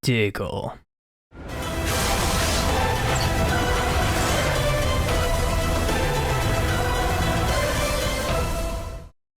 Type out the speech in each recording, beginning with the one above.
Diggle.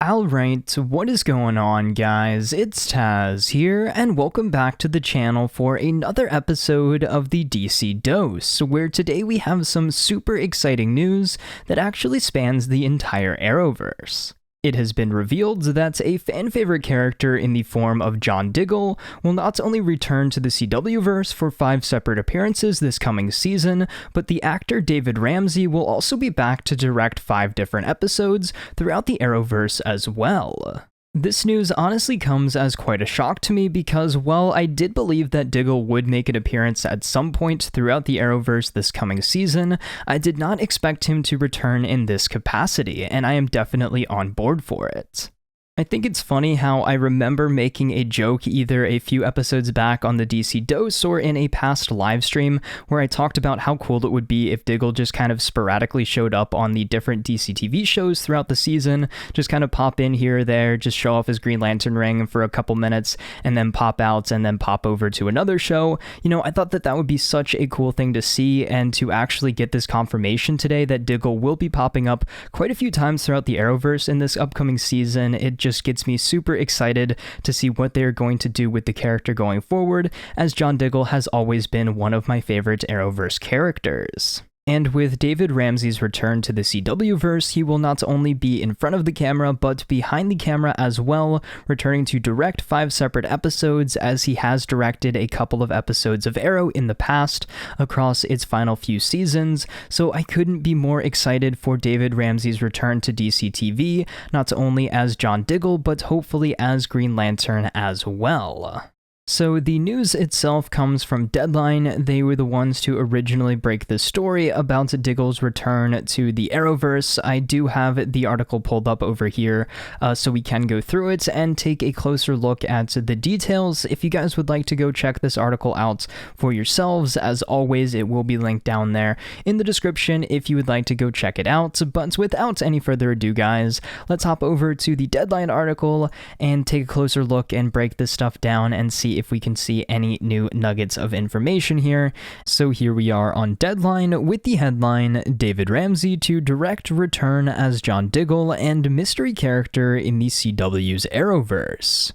Alright, what is going on, guys? It's Tazz here, and welcome back to the channel for another episode of the DC Dose, where today we have some super exciting news that actually spans the entire Arrowverse. It has been revealed that a fan-favorite character in the form of John Diggle will not only return to the CW-verse for 5 separate appearances this coming season, but the actor David Ramsey will also be back to direct 5 different episodes throughout the Arrowverse as well. This news honestly comes as quite a shock to me because, while I did believe that Diggle would make an appearance at some point throughout the Arrowverse this coming season, I did not expect him to return in this capacity, and I am definitely on board for it. I think it's funny how I remember making a joke either a few episodes back on the DC Dose or in a past livestream where I talked about how cool it would be if Diggle just kind of sporadically showed up on the different DCTV shows throughout the season, just kind of pop in here or there, just show off his Green Lantern ring for a couple minutes, and then pop out and then pop over to another show. You know, I thought that that would be such a cool thing to see, and to actually get this confirmation today that Diggle will be popping up quite a few times throughout the Arrowverse in this upcoming season, it just gets me super excited to see what they're going to do with the character going forward, as John Diggle has always been one of my favorite Arrowverse characters. And with David Ramsey's return to the CW-verse, he will not only be in front of the camera, but behind the camera as well, returning to direct 5 separate episodes, as he has directed a couple of episodes of Arrow in the past across its final few seasons, so I couldn't be more excited for David Ramsey's return to DCTV, not only as John Diggle, but hopefully as Green Lantern as well. So the news itself comes from Deadline. They were the ones to originally break the story about Diggle's return to the Arrowverse. I do have the article pulled up over here so we can go through it and take a closer look at the details. If you guys would like to go check this article out for yourselves, as always, it will be linked down there in the description if you would like to go check it out. But without any further ado, guys, let's hop over to the Deadline article and take a closer look and break this stuff down and see if we can see any new nuggets of information here. So here we are on Deadline with the headline, David Ramsey to direct return as John Diggle and mystery character in the CW's Arrowverse.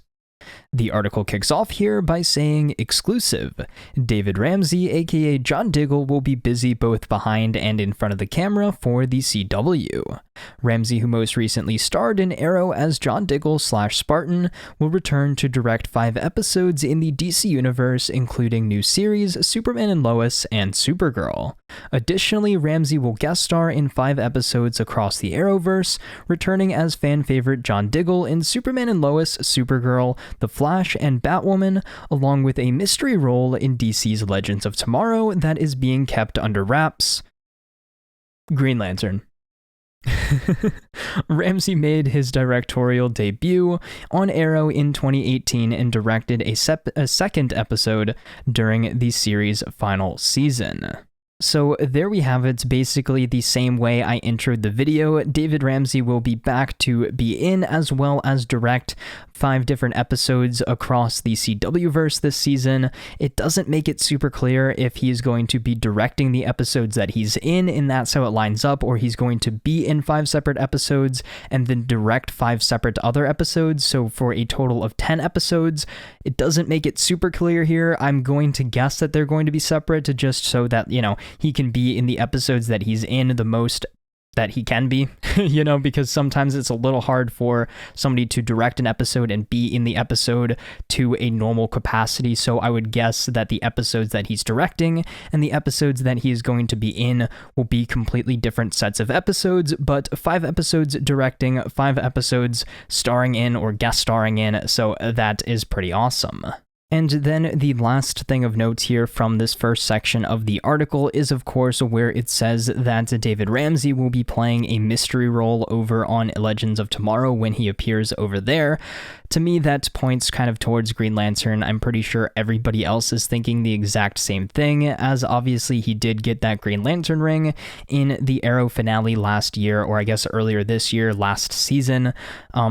The article kicks off here by saying, exclusive, David Ramsey aka John Diggle will be busy both behind and in front of the camera for the CW. Ramsey, who most recently starred in Arrow as John Diggle/Spartan, will return to direct 5 episodes in the DC Universe, including new series Superman and Lois and Supergirl. Additionally, Ramsey will guest star in 5 episodes across the Arrowverse, returning as fan favorite John Diggle in Superman and Lois, Supergirl, The Flash, and Batwoman, along with a mystery role in DC's Legends of Tomorrow that is being kept under wraps. Green Lantern. Ramsey made his directorial debut on Arrow in 2018 and directed a second episode during the series' final season. So there we have it, basically the same way I introed the video. David Ramsey will be back to be in as well as direct 5 different episodes across the CW-verse this season. It doesn't make it super clear if he's going to be directing the episodes that he's in, and that's how it lines up, or he's going to be in 5 separate episodes and then direct 5 separate other episodes, so for a total of 10 episodes. It doesn't make it super clear here. I'm going to guess that they're going to be separate, just so that, you know, he can be in the episodes that he's in the most that he can be, you know, because sometimes it's a little hard for somebody to direct an episode and be in the episode to a normal capacity. So I would guess that the episodes that he's directing and the episodes that he is going to be in will be completely different sets of episodes, but 5 episodes directing, 5 episodes starring in or guest starring in, so that is pretty awesome. And then the last thing of note here from this first section of the article is, of course, where it says that David Ramsey will be playing a mystery role over on Legends of Tomorrow when he appears over there. To me, that points kind of towards Green Lantern. I'm pretty sure everybody else is thinking the exact same thing, as obviously he did get that Green Lantern ring in the Arrow finale last year, or I guess earlier this year, last season.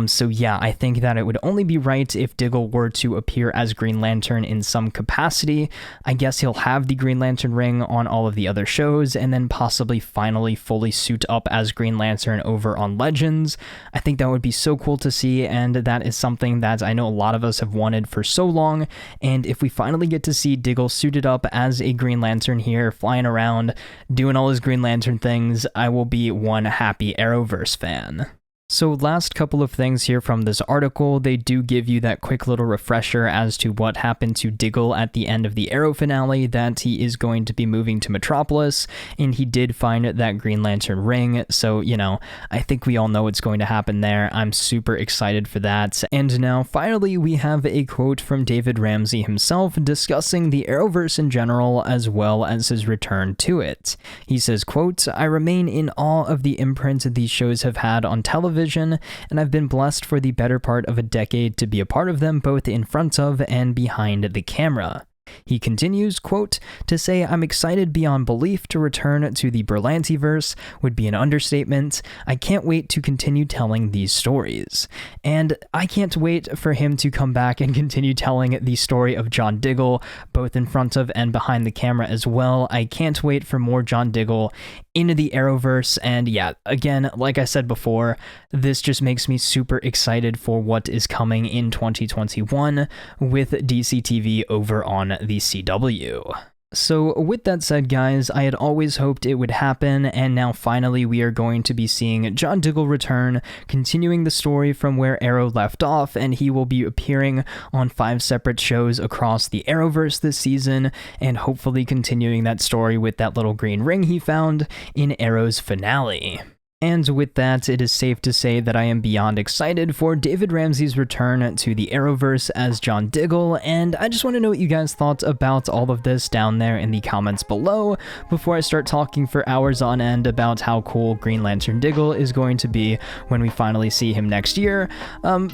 So yeah, I think that it would only be right if Diggle were to appear as Green Lantern in some capacity. I guess he'll have the Green Lantern ring on all of the other shows, and then possibly finally fully suit up as Green Lantern over on Legends. I think that would be so cool to see, and that is something that I know a lot of us have wanted for so long, and if we finally get to see Diggle suited up as a Green Lantern here, flying around, doing all his Green Lantern things, I will be one happy Arrowverse fan. So last couple of things here from this article, they do give you that quick little refresher as to what happened to Diggle at the end of the Arrow finale, that he is going to be moving to Metropolis, and he did find that Green Lantern ring, so, you know, I think we all know what's going to happen there. I'm super excited for that. And now, finally, we have a quote from David Ramsey himself discussing the Arrowverse in general, as well as his return to it. He says, quote, "I remain in awe of the imprint these shows have had on television, and I've been blessed for the better part of a decade to be a part of them both in front of and behind the camera." He continues, quote, "To say I'm excited beyond belief to return to the Berlantiverse would be an understatement. I can't wait to continue telling these stories." And I can't wait for him to come back and continue telling the story of John Diggle, both in front of and behind the camera as well. I can't wait for more John Diggle into the Arrowverse, and yeah, again, like I said before, this just makes me super excited for what is coming in 2021 with DCTV over on the CW. So with that said, guys, I had always hoped it would happen, and now finally we are going to be seeing John Diggle return, continuing the story from where Arrow left off, and he will be appearing on 5 separate shows across the Arrowverse this season, and hopefully continuing that story with that little green ring he found in Arrow's finale. And with that, it is safe to say that I am beyond excited for David Ramsey's return to the Arrowverse as John Diggle, and I just want to know what you guys thought about all of this down there in the comments below before I start talking for hours on end about how cool Green Lantern Diggle is going to be when we finally see him next year.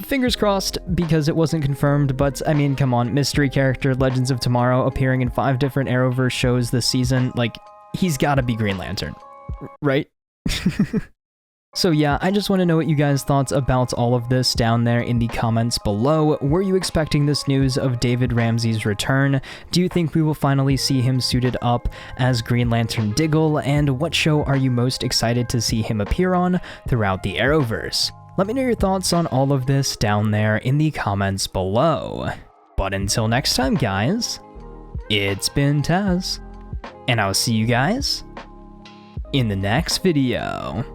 Fingers crossed, because it wasn't confirmed, but I mean, come on, mystery character, Legends of Tomorrow, appearing in 5 different Arrowverse shows this season, like, he's gotta be Green Lantern, right? So yeah, I just want to know what you guys thought about all of this down there in the comments below. Were you expecting this news of David Ramsey's return? Do you think we will finally see him suited up as Green Lantern Diggle? And what show are you most excited to see him appear on throughout the Arrowverse? Let me know your thoughts on all of this down there in the comments below. But until next time, guys, it's been Tazz, and I'll see you guys in the next video.